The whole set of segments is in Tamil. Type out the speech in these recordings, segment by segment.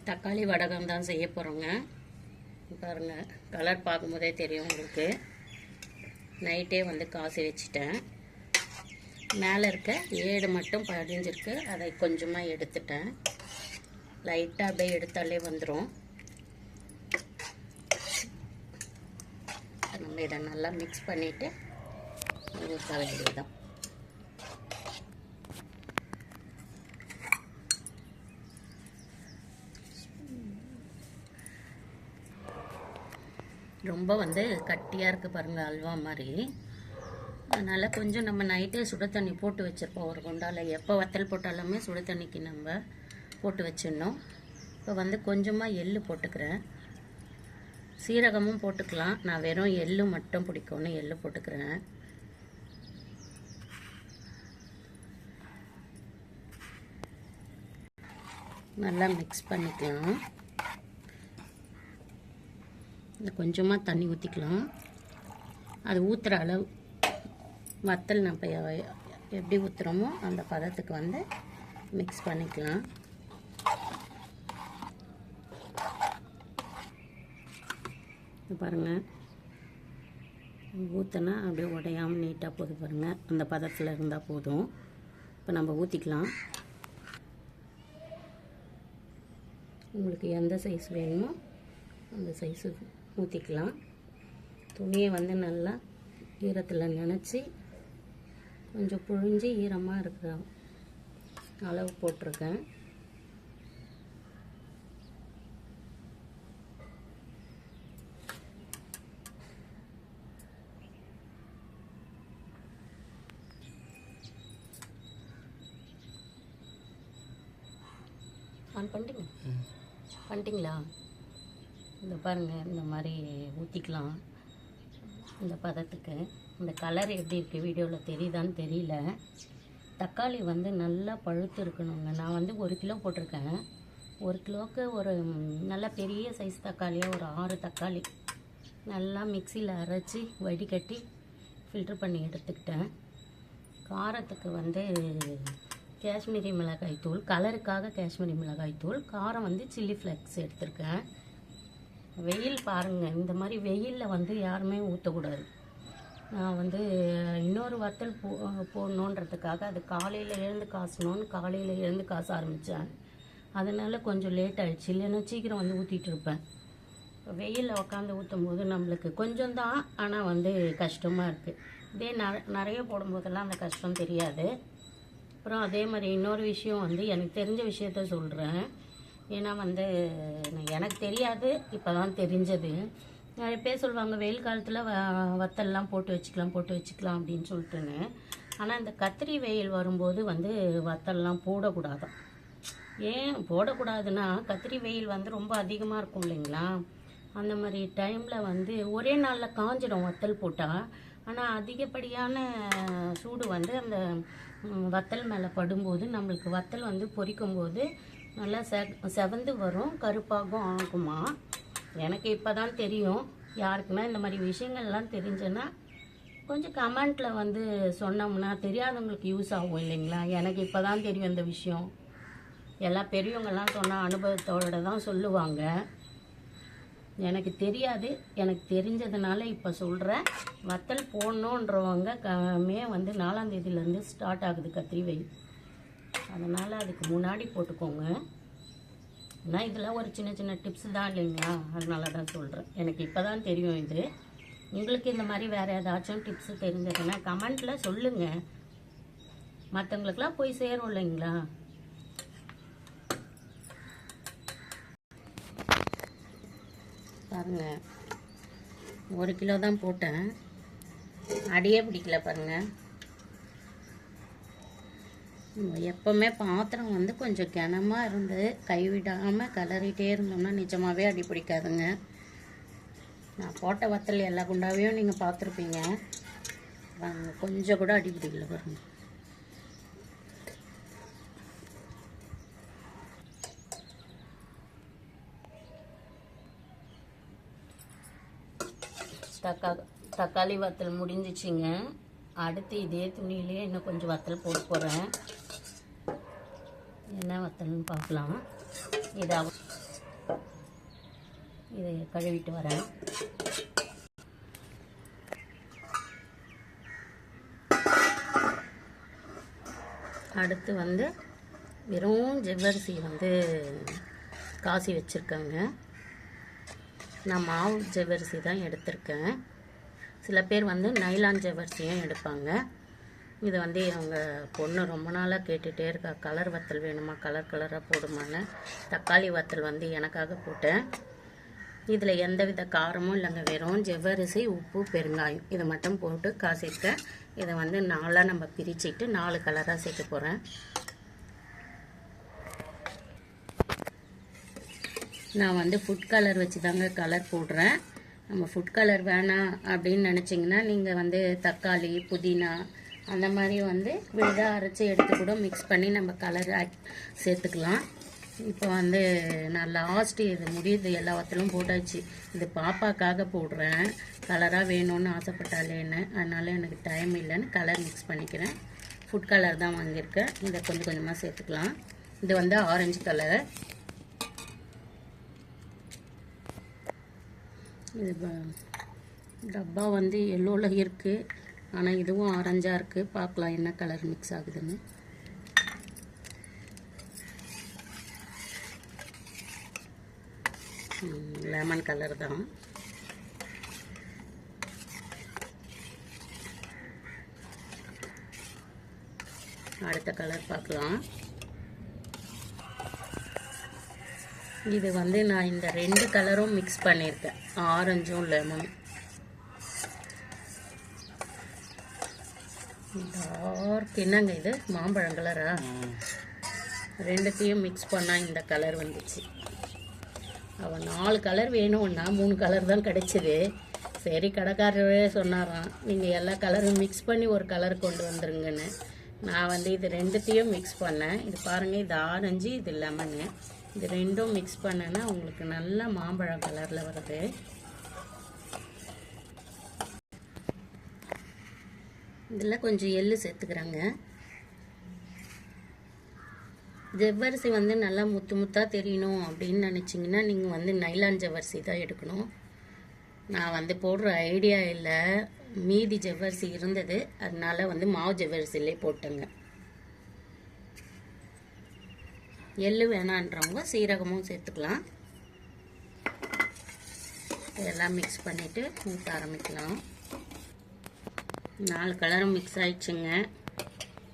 தக்காளி வடகம் தான் செய்ய போகிறோங்க. பாருங்கள், கலர் பார்க்கும்போதே தெரியும் உங்களுக்கு. நைட்டே வந்து காசி வச்சுட்டேன். மேலே இருக்க ஏடு மட்டும் படிஞ்சிருக்கு, அதை கொஞ்சமாக எடுத்துட்டேன். லைட்டாக அப்படியே எடுத்தாலே வந்துடும். நம்ம இதை நல்லா மிக்ஸ் பண்ணிவிட்டு ஊற்ற வேண்டியதுதான். ரொம்ப வந்து கட்டியாக இருக்குது பாருங்கள், அல்வா மாதிரி. அதனால் கொஞ்சம் நம்ம நைட்டே சுடு தண்ணி போட்டு வச்சுருப்போம் ஒரு குண்டாவில். எப்போ வத்தல் போட்டாலுமே சுடு தண்ணிக்கு நம்ம போட்டு வச்சிடணும். இப்போ வந்து கொஞ்சமாக எள்ளு போட்டுக்கிறேன். சீரகமும் போட்டுக்கலாம். நான் வெறும் எள்ளு மட்டும் பிடிக்கும்னு எள்ளு போட்டுக்கிறேன். நல்லா மிக்ஸ் பண்ணிக்கலாம். கொஞ்சமாக தண்ணி ஊற்றிக்கலாம். அது ஊற்றுற அளவு வத்தல் நம்ம எப்படி ஊற்றுறோமோ அந்த பதத்துக்கு வந்து மிக்ஸ் பண்ணிக்கலாம். பாருங்கள், ஊற்றினா அப்படியே உடையாமல் நீட்டாக போது பாருங்கள். அந்த பதத்தில் இருந்தால் போதும். இப்போ நம்ம ஊற்றிக்கலாம். உங்களுக்கு எந்த சைஸ் வேணுமோ அந்த சைஸு ஊற்றிக்கலாம். துணியை வந்து நல்லா ஈரத்தில் நனைச்சி கொஞ்சம் புழிஞ்சு ஈரமாக இருக்கிற அளவு போட்டிருக்கேன். ஆன் பண்ணிட்டீங்களா? இந்த பாருங்கள், இந்த மாதிரி ஊற்றிக்கலாம். இந்த பதத்துக்கு இந்த கலர் எப்படி இருக்குது வீடியோவில் தெரியுதான்னு தெரியல. தக்காளி வந்து நல்லா பழுத்து இருக்கணுங்க. நான் வந்து 1 கிலோ போட்டிருக்கேன். 1 கிலோவுக்கு ஒரு நல்ல பெரிய சைஸ் தக்காளியாக ஒரு 6 தக்காளி நல்லா மிக்சியில் அரைச்சி வடிகட்டி ஃபில்ட்ரு பண்ணி எடுத்துக்கிட்டேன். காரத்துக்கு வந்து காஷ்மீரி மிளகாய் தூள், கலருக்காக காஷ்மீரி மிளகாய் தூள், காரம் வந்து சில்லி ஃப்ளேக்ஸ் எடுத்திருக்கேன். வெயில் பாருங்கள், இந்த மாதிரி வெயிலில் வந்து யாருமே ஊற்றக்கூடாது. நான் வந்து இன்னொரு வத்தல் போடணுன்றதுக்காக அது காலையில் எழுந்து காச ஆரம்பித்தேன். அதனால் கொஞ்சம் லேட் ஆகிடுச்சு. இல்லைன்னா சீக்கிரம் வந்து ஊற்றிட்டு இருப்பேன். வெயிலில் உட்காந்து ஊற்றும் போது நம்மளுக்கு கொஞ்சம் தான், ஆனால் வந்து கஷ்டமாக இருக்குது. இதே நிறைய போடும்போதெல்லாம் அந்த கஷ்டம் தெரியாது. அப்புறம் அதே மாதிரி இன்னொரு விஷயம் வந்து எனக்கு தெரிஞ்ச விஷயத்த சொல்கிறேன். ஏன்னா வந்து எனக்கு தெரியாது, இப்போ தான் தெரிஞ்சது. நிறைய பேர் சொல்லுவாங்க வெயில் காலத்தில் வத்தல்லாம் போட்டு வச்சுக்கலாம் அப்படின்னு சொல்லிட்டுன்னு. ஆனால் இந்த கத்திரி வெயில் வரும்போது வந்து வத்தல்லாம் போடக்கூடாதான். ஏன் போடக்கூடாதுன்னா, கத்திரி வெயில் வந்து ரொம்ப அதிகமாக இருக்கும் இல்லைங்களா? அந்த மாதிரி டைமில் வந்து ஒரே நாளில் காஞ்சிடும் வத்தல் போட்டால். ஆனால் அதிகப்படியான சூடு வந்து அந்த வத்தல் மேலே படும்போது நம்மளுக்கு வத்தல் வந்து பொரிக்கும்போது நல்லா செவந்து வரும், கருப்பாகவும் ஆகுமா. எனக்கு இப்போ தான் தெரியும். யாருக்குன்னா இந்த மாதிரி விஷயங்கள்லாம் தெரிஞ்சுன்னா கொஞ்சம் கமெண்ட்டில் வந்து சொன்னோம்னா தெரியாதவங்களுக்கு யூஸ் ஆகும் இல்லைங்களா? எனக்கு இப்போ தான் தெரியும் இந்த விஷயம். எல்லா பெரியவங்கள்லாம் சொன்ன அனுபவத்தோடு தான் சொல்லுவாங்க. எனக்கு தெரியாது, எனக்கு தெரிஞ்சதுனால இப்போ சொல்கிறேன். வத்தல் போடணுன்றவங்க மே வந்து 4ஆம் தேதியிலேருந்து ஸ்டார்ட் ஆகுது கத்திரி வெயில். அதனால் அதுக்கு முன்னாடி போட்டுக்கோங்க. ஆனால் இதெல்லாம் ஒரு சின்ன சின்ன டிப்ஸ் தான் இல்லைங்களா? அதனால தான் சொல்கிறேன். எனக்கு இப்போ தான் தெரியும் இது. உங்களுக்கு இந்த மாதிரி வேறு ஏதாச்சும் டிப்ஸு தெரிஞ்சதுன்னா கமெண்ட்டில் சொல்லுங்கள். மற்றவங்களுக்கெல்லாம் போய் சேரும் இல்லைங்களா? பாருங்கள், 1 கிலோ தான் போட்டேன். அடியே பிடிக்கல பாருங்கள். எப்போவுமே பாத்திரம் வந்து கொஞ்சம் கனமாக இருந்து கைவிடாமல் கலரிட்டே இருந்தோம்னா நிஜமாகவே அடி பிடிக்காதுங்க. நான் போட்ட வத்தல் எல்லா குண்டாவையும் நீங்கள் பார்த்துருப்பீங்க. கொஞ்சம் கூட அடி பிடிக்கல பாருங்கள். தக்காளி வத்தல் முடிஞ்சிச்சிங்க. அடுத்து இதே துணியிலே இன்னும் கொஞ்சம் வத்தல் போட்டு போகிறேன். என்ன வத்தல்னு பார்க்கலாம். இதை இதை கழுவிட்டு வரேன். அடுத்து வந்து வெறும் ஜவ்வரிசி வந்து காசி வச்சுருக்கேங்க. நான் மாவு ஜவ்வரிசி தான் எடுத்திருக்கேன். சில பேர் வந்து நைலான் ஜவ்வரிசியும் எடுப்பாங்க. இது வந்து அவங்க பொண்ணு ரொம்ப நாளாக கேட்டுகிட்டே இருக்கா, கலர் வத்தல் வேணுமா, கலர் கலராக போடுமான்னு. தக்காளி வத்தல் வந்து எனக்காக போட்டேன். இதில் எந்த வித காரமும் இல்லைங்க, வெறும் ஜவ்வரிசி, உப்பு, பெருங்காயம் இதை மட்டும் போட்டு காசிருக்கேன். இதை வந்து 4 நம்ம பிரிச்சுட்டு 4 கலராக சேர்க்க போகிறேன். நான் வந்து ஃபுட் கலர் வச்சு தாங்க கலர் போடுறேன். நம்ம ஃபுட் கலர் வேணாம் அப்படின்னு நினச்சிங்கன்னா நீங்கள் வந்து தக்காளி, புதினா அந்த மாதிரி வந்து விழுதாக அரைச்சி எடுத்து கூட மிக்ஸ் பண்ணி நம்ம கலர் சேர்த்துக்கலாம். இப்போ வந்து நான் லாஸ்ட்டு இது முடியுது எல்லா வத்தலும் போட்டாச்சு. இது பாப்பாக்காக போடுறேன், கலராக வேணும்னு ஆசைப்பட்டாலேன்னு. அதனால் எனக்கு டைம் இல்லைன்னு கலர் மிக்ஸ் பண்ணிக்கிறேன். ஃபுட் கலர் தான் வாங்கியிருக்கேன். இதை கொஞ்சம் கொஞ்சமாக சேர்த்துக்கலாம். இது வந்து ஆரஞ்சு கலர். இது டப்பா வந்து எல்லோவில் இருக்குது, ஆனால் இதுவும் ஆரஞ்சாக இருக்குது. பார்க்கலாம் என்ன கலர் மிக்ஸ் ஆகுதுன்னு. லெமன் கலர் தான். அடுத்த கலர் பார்க்கலாம். இது வந்து நான் இந்த 2 கலரும் மிக்ஸ் பண்ணியிருக்கேன், ஆரஞ்சும் லெமனும். டார்க் என்னங்க இது, மாம்பழம் கலரா? 2த்தையும் மிக்ஸ் பண்ணால் இந்த கலர் வந்துச்சு. அவன் 4 கலர் வேணும்னா 3 கலர் தான் கிடைச்சிது. சரி, கடைக்காரரே சொன்னாராம் நீங்கள் எல்லா கலரும் மிக்ஸ் பண்ணி ஒரு கலர் கொண்டு வந்துருங்கன்னு. நான் வந்து இது 2த்தையும் மிக்ஸ் பண்ணேன். இது பாருங்கள், இது ஆரஞ்சு, இது லெமனு. இது 2ம் மிக்ஸ் பண்ணேன்னா உங்களுக்கு நல்ல மாம்பழம் கலரில் வருது. இதில் கொஞ்சம் எள்ளு சேர்த்துக்கிறாங்க. ஜவ்வரிசி வந்து நல்லா முத்து முத்தாக தெரியணும் அப்படின்னு நினச்சிங்கன்னா நீங்கள் வந்து நைலான் ஜவ்வரிசி தான் எடுக்கணும். நான் வந்து போடுற ஐடியா இல்லை, மீதி ஜவ்வரிசி இருந்தது, அதனால வந்து மாவு ஜவ்வரிசிலே போட்டேங்க. எள்ளு வேணான்றவங்க சீரகமும் சேர்த்துக்கலாம். இதெல்லாம் மிக்ஸ் பண்ணிவிட்டு ஊற்ற ஆரம்பிக்கலாம். 4 கலரும் மிக்ஸ் ஆயிடுச்சுங்க.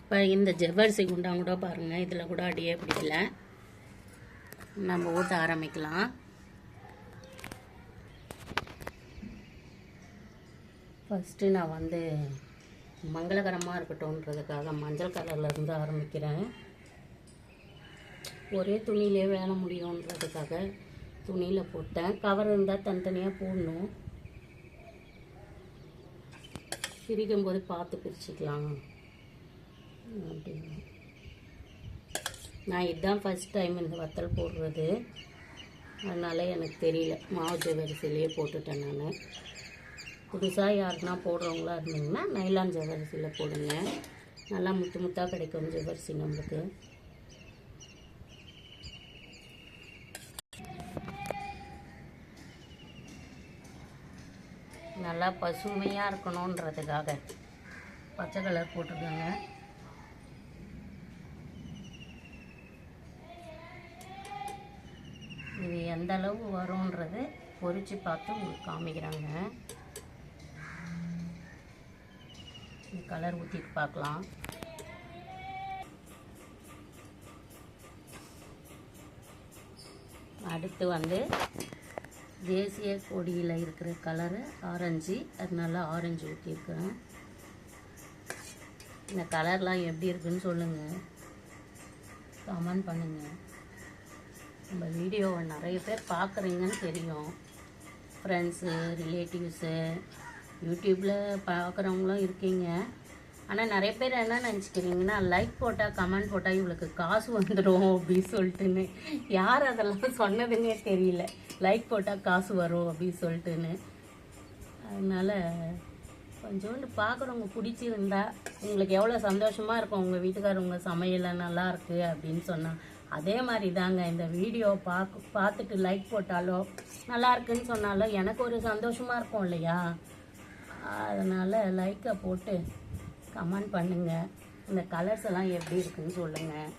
இப்போ இந்த ஜவ்வரிசி குண்டான் கூட பாருங்கள், இதில் கூட அடியே பிடிக்கல. நம்ம ஊற்ற ஆரம்பிக்கலாம். ஃபஸ்ட்டு நான் வந்து மங்களகரமாக இருக்கட்டும்ன்றதுக்காக மஞ்சள் கலர்லேருந்து ஆரம்பிக்கிறேன். ஒரே துணியிலே வேலை முடியுன்றதுக்காக துணியில் போட்டேன். கவர் இருந்தால் தனித்தனியாக போடணும், பிரிக்கும்போது பார்த்து பிரிச்சுக்கலாம் அப்படின்னு. நான் இதுதான் ஃபஸ்ட் டைம் இந்த வத்தல் போடுறது, அதனால் எனக்கு தெரியல. மாவு ஜவ்வரிசிலேயே போட்டுட்டேன் நான். புதுசாக யாருன்னா போடுறவங்களா இருந்தீங்கன்னா நைலான் ஜவ்வரிசியில் போடுங்க, நல்லா முத்து முத்தாக கிடைக்கும் ஜவ்வரிசி நம்மளுக்கு. நல்லா பசுமையாக இருக்கணுன்றதுக்காக பச்சை கலர் போட்டிருக்காங்க. இது எந்த அளவு வரும்ன்றது பொரிச்சு பார்த்து உங்களுக்கு காமிக்கிறாங்க. இந்த கலர் ஊற்றிட்டு பார்க்கலாம். அடுத்து வந்து தேசிய கொடியில் இருக்கிற கலரு ஆரஞ்சு, அதனால ஆரஞ்சு ஊற்றிருக்கிறேன். இந்த கலர்லாம் எப்படி இருக்குன்னு சொல்லுங்கள், கமெண்ட் பண்ணுங்கள். நம்ம வீடியோவை நிறைய பேர் பார்க்குறீங்கன்னு தெரியும், ஃப்ரெண்ட்ஸு, ரிலேட்டிவ்ஸு, யூடியூப்பில் பார்க்குறவங்களும் இருக்கீங்க. ஆனால் நிறைய பேர் என்ன நினச்சிக்கிறீங்கன்னா, லைக் போட்டால் கமெண்ட் போட்டால் இவளுக்கு காசு வந்துடும் அப்படின்னு சொல்லிட்டுன்னு. யார் அதெல்லாம் சொன்னதுன்னே தெரியல, லைக் போட்டால் காசு வரும் அப்படின்னு சொல்லிட்டுன்னு. அதனால் கொஞ்சோண்டு பார்க்குறவங்க பிடிச்சிருந்தா உங்களுக்கு எவ்வளோ சந்தோஷமாக இருக்கும், உங்கள் வீட்டுக்காரவங்க சமையலை நல்லா இருக்குது அப்படின்னு சொன்னால். அதே மாதிரி தாங்க இந்த வீடியோ பார்த்துட்டு லைக் போட்டாலோ நல்லா இருக்குன்னு சொன்னாலோ எனக்கு ஒரு சந்தோஷமாக இருக்கும் இல்லையா? அதனால் லைக்கை போட்டு கமெண்ட் பண்ணுங்கள். இந்த கலர்ஸ் எல்லாம் எப்படி இருக்குன்னு சொல்லுங்கள்.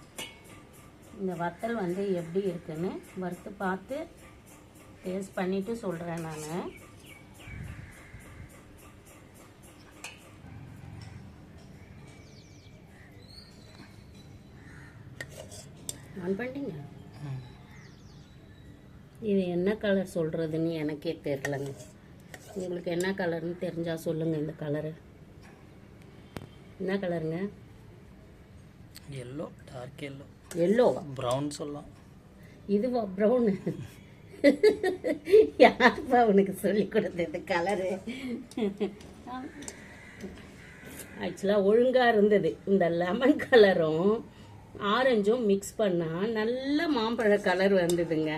இந்த வத்தல் வந்து எப்படி இருக்குன்னு வறுத்து பார்த்து டேஸ்ட் பண்ணிவிட்டு சொல்கிறேன் நான். ஆன் பண்ணிட்டீங்க? இது என்ன கலர் சொல்கிறதுன்னு எனக்கே தெரிலங்க. உங்களுக்கு என்ன கலர்னு தெரிஞ்சால் சொல்லுங்கள். இந்த கலரு என்ன கலருங்க? Yellow, dark yellow. எல்லோவா? ப்ரௌன் சொல்லலாம். இதுவா ப்ரௌனு? யாருப்பா உனக்கு சொல்லி கொடுத்தது கலரு? ஆக்சுவலாக ஒழுங்காக இருந்தது. இந்த லெமன் கலரும் ஆரஞ்சும் மிக்ஸ் பண்ணால் நல்ல மாம்பழ கலர் வந்ததுங்க.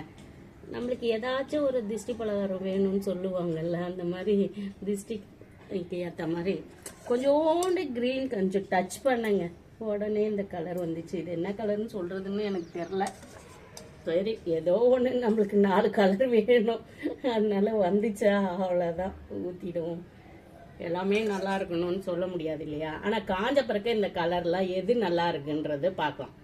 நம்மளுக்கு ஏதாச்சும் ஒரு திஷ்டி பலகாரம் வேணும்னு சொல்லுவாங்கல்ல, அந்த மாதிரி திஷ்டிக்கு ஏற்ற மாதிரி கொஞ்சோண்டு க்ரீன் கொஞ்சம் டச் பண்ணுங்க, உடனே இந்த கலர் வந்துச்சு. இது என்ன கலர்னு சொல்கிறதுன்னு எனக்கு தெரில. சரி, ஏதோ ஒன்று நம்மளுக்கு 4 கலர் வேணும், அதனால வந்துச்சா அவ்வளோதான், ஊற்றிடுவோம். எல்லாமே நல்லா இருக்கணும்னு சொல்ல முடியாது இல்லையா? ஆனால் காஞ்ச பிறகு இந்த கலர்லாம் எது நல்லா இருக்குன்றது பார்க்கலாம்.